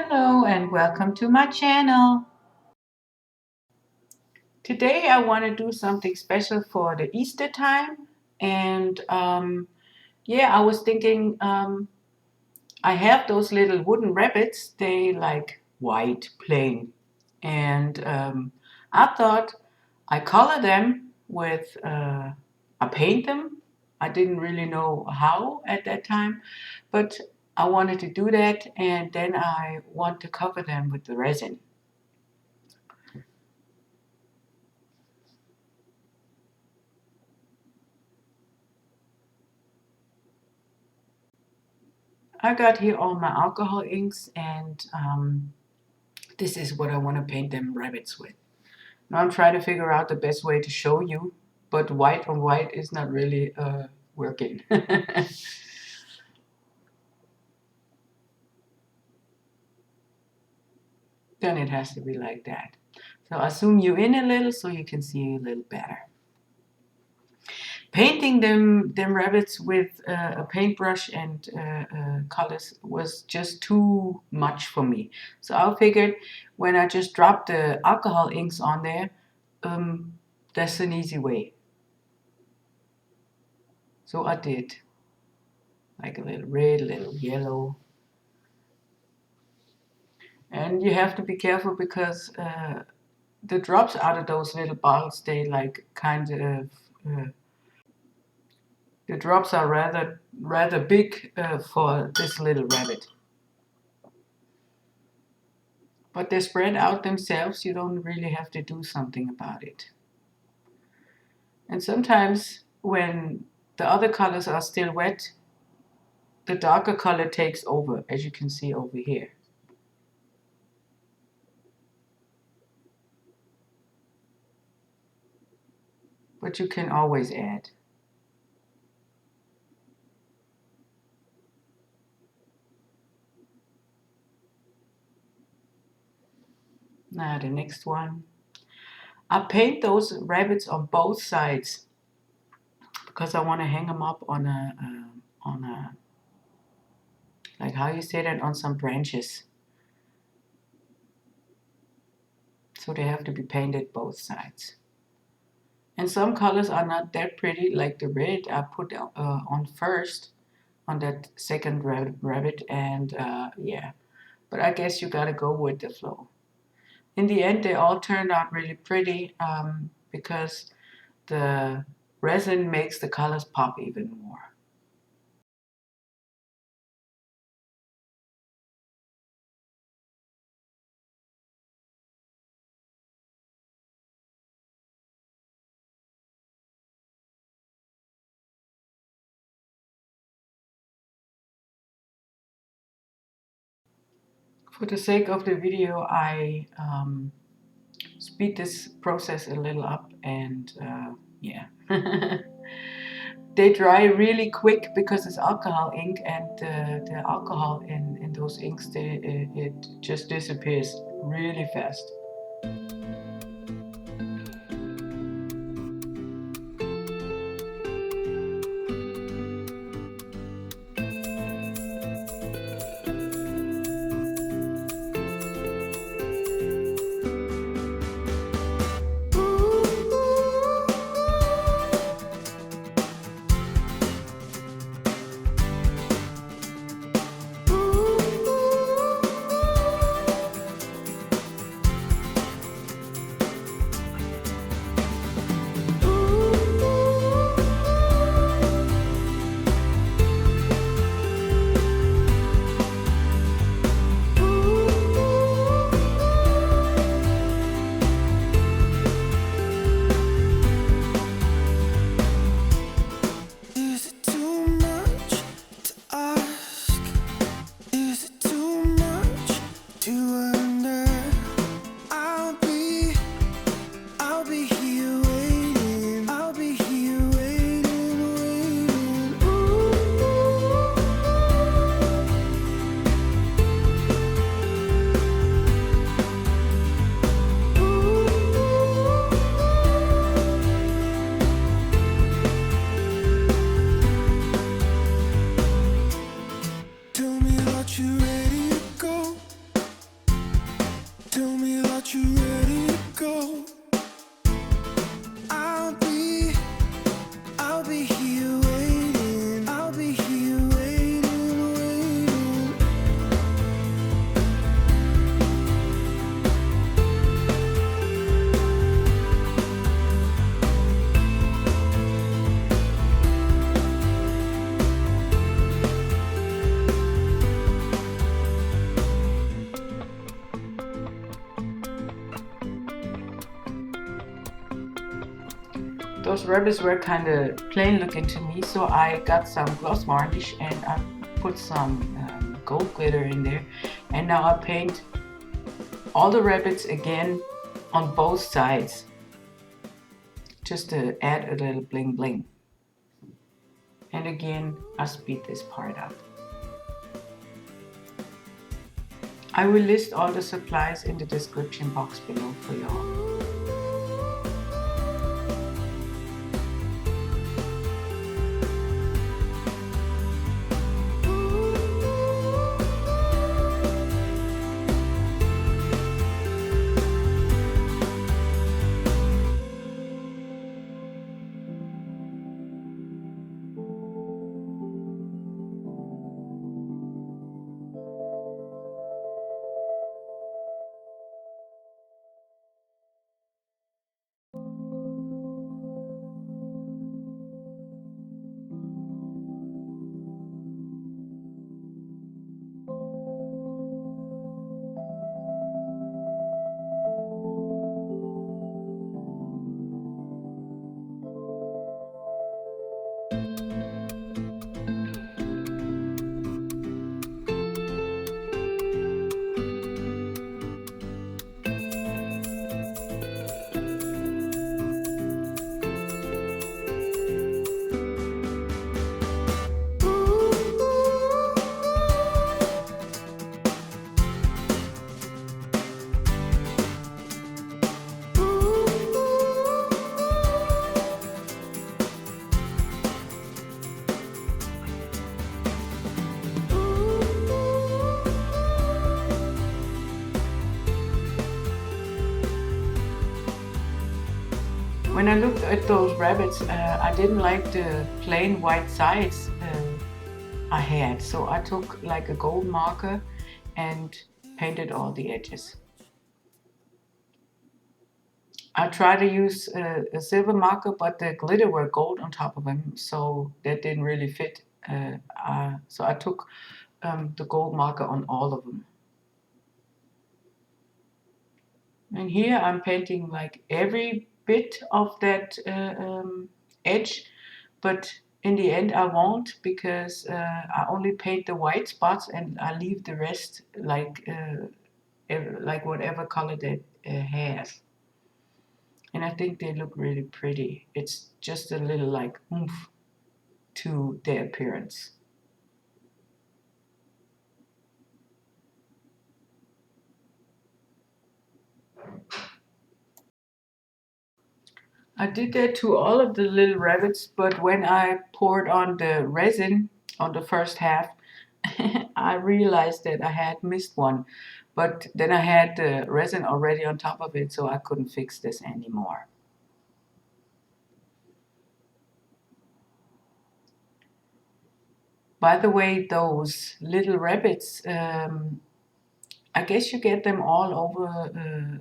Hello and welcome to my channel. Today I want to do something special for the Easter time, and I was thinking I have those little wooden rabbits. They like white plain, and I thought I color them with I paint them. I didn't really know how at that time, but I wanted to do that, and then I want to cover them with the resin. I got here all my alcohol inks, and this is what I want to paint them rabbits with. Now I'm trying to figure out the best way to show you, but white on white is not really working. Then it has to be like that. So I'll zoom you in a little so you can see a little better. Painting them rabbits with a paintbrush and colors was just too much for me. So I figured when I just dropped the alcohol inks on there, that's an easy way. So I did like a little red, a little yellow. And you have to be careful because the drops out of those little bottles, they like kind of the drops are rather big for this little rabbit. But they spread out themselves. You don't really have to do something about it. And sometimes when the other colors are still wet, the darker color takes over, as you can see over here. But you can always add. Now the next one. I paint those rabbits on both sides because I want to hang them up on a like how you say that, on some branches. So they have to be painted both sides. And some colors are not that pretty, like the red I put on first on that second rabbit, and yeah. But I guess you gotta go with the flow. In the end, they all turned out really pretty because the resin makes the colors pop even more. For the sake of the video, I speed this process a little up, and yeah. They dry really quick because it's alcohol ink, and the alcohol in those inks, it just disappears really fast. those rabbits were kind of plain looking to me, so I got some gloss varnish and I put some gold glitter in there, and now I paint all the rabbits again on both sides just to add a little bling bling. And again, I speed this part up. I will list all the supplies in the description box below for y'all. When I looked at those rabbits, I didn't like the plain white sides I had, so I took like a gold marker and painted all the edges. I tried to use a silver marker, but the glitter were gold on top of them, so that didn't really fit. So I took the gold marker on all of them. And here I'm painting like every bit of that edge, but in the end I won't, because I only paint the white spots and I leave the rest like whatever color that has. And I think they look really pretty. It's just a little like oomph to their appearance. I did that to all of the little rabbits, but when I poured on the resin on the first half, I realized that I had missed one. But then I had the resin already on top of it, so I couldn't fix this anymore. By the way, those little rabbits, I guess you get them all over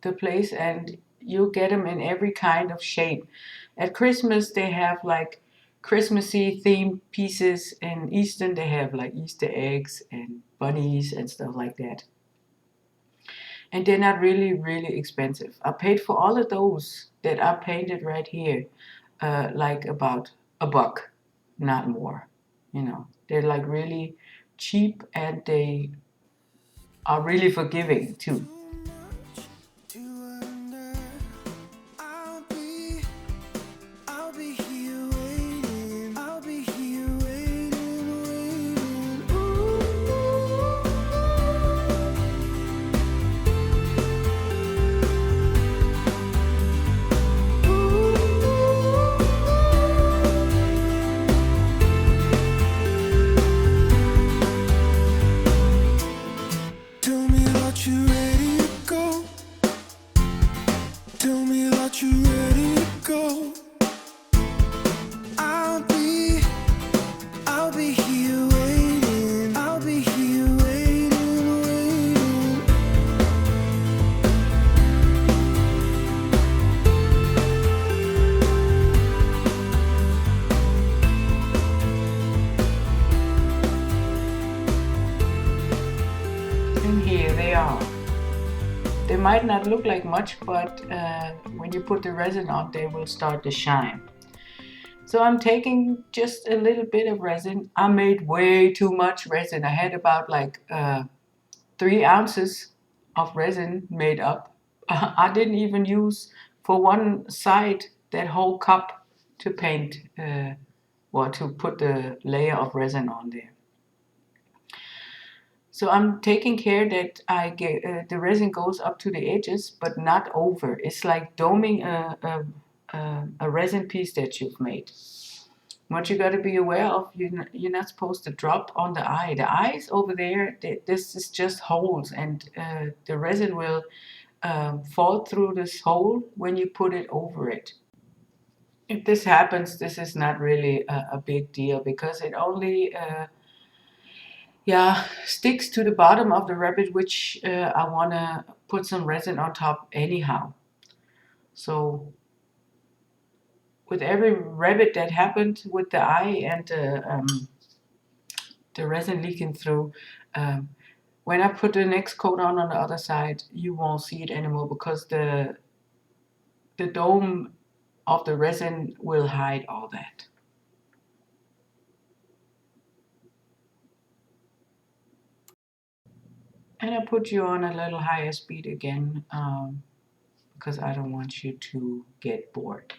the place, and you get them in every kind of shape. At Christmas they have like Christmassy themed pieces, and Easter they have like Easter eggs and bunnies and stuff like that. And they're not really expensive. I paid for all of those that I painted right here like about $1, not more. You know, they're like really cheap, and they are really forgiving too. You ready? might not look like much, but when you put the resin on, they will start to shine. So I'm taking just a little bit of resin. I made way too much resin. I had about like 3 ounces of resin made up. I didn't even use for one side that whole cup to paint or to put the layer of resin on there. So I'm taking care that I get the resin goes up to the edges, but not over. It's like doming a resin piece that you've made. What you got to be aware of, you're not supposed to drop on the eye. The eye is over there. This is just holes, and the resin will fall through this hole when you put it over it. If this happens, this is not really a big deal because it only sticks to the bottom of the rabbit, which I want to put some resin on top anyhow. So with every rabbit that happened with the eye and the resin leaking through, when I put the next coat on the other side, you won't see it anymore because the dome of the resin will hide all that. And I put you on a little higher speed again because I don't want you to get bored.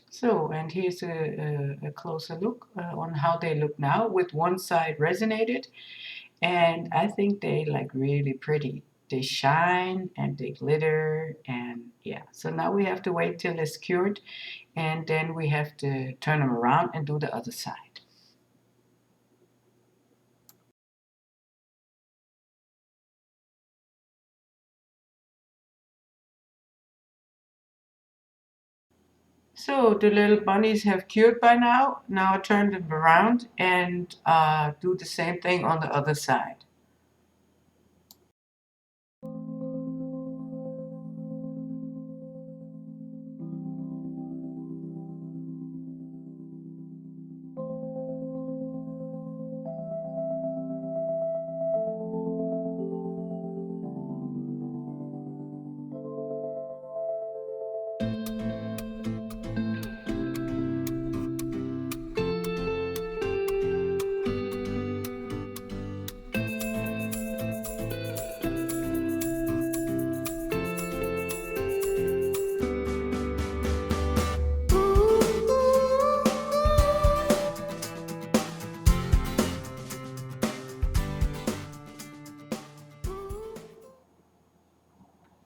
So, and here's a closer look on how they look now with one side resinated, and I think they like really pretty. They shine and they glitter, and yeah. So now we have to wait till it's cured, and then we have to turn them around and do the other side. So the little bunnies have cured by now. Now I turn them around and do the same thing on the other side.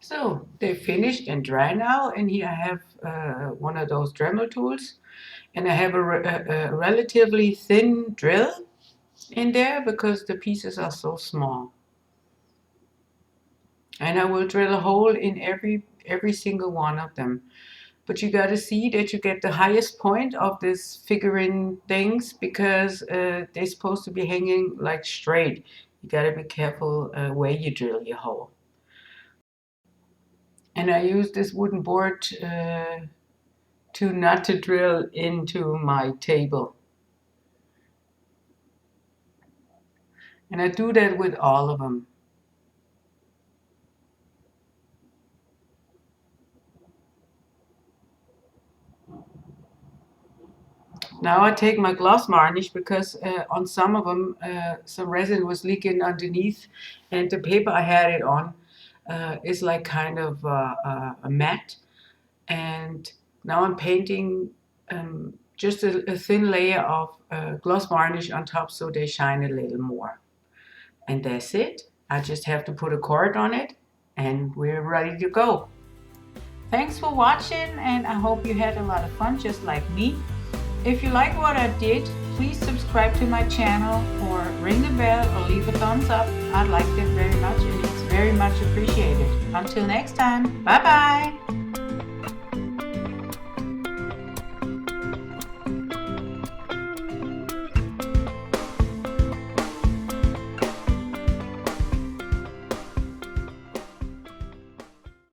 So they're finished and dry now, and here I have one of those Dremel tools, and I have a relatively thin drill in there because the pieces are so small. And I will drill a hole in every single one of them. But you got to see that you get the highest point of this figurine things because they're supposed to be hanging like straight. You got to be careful where you drill your hole. And I use this wooden board to not to drill into my table. And I do that with all of them. Now I take my gloss varnish because on some of them some resin was leaking underneath, and the paper I had it on is like kind of a matte. And now I'm painting just a thin layer of gloss varnish on top so they shine a little more. And that's it. I just have to put a cord on it and we're ready to go. Thanks for watching, and I hope you had a lot of fun just like me. If you like what I did, please subscribe to my channel or ring the bell or leave a thumbs up. I'd like that very much and it's very much appreciated. Until next time, bye bye!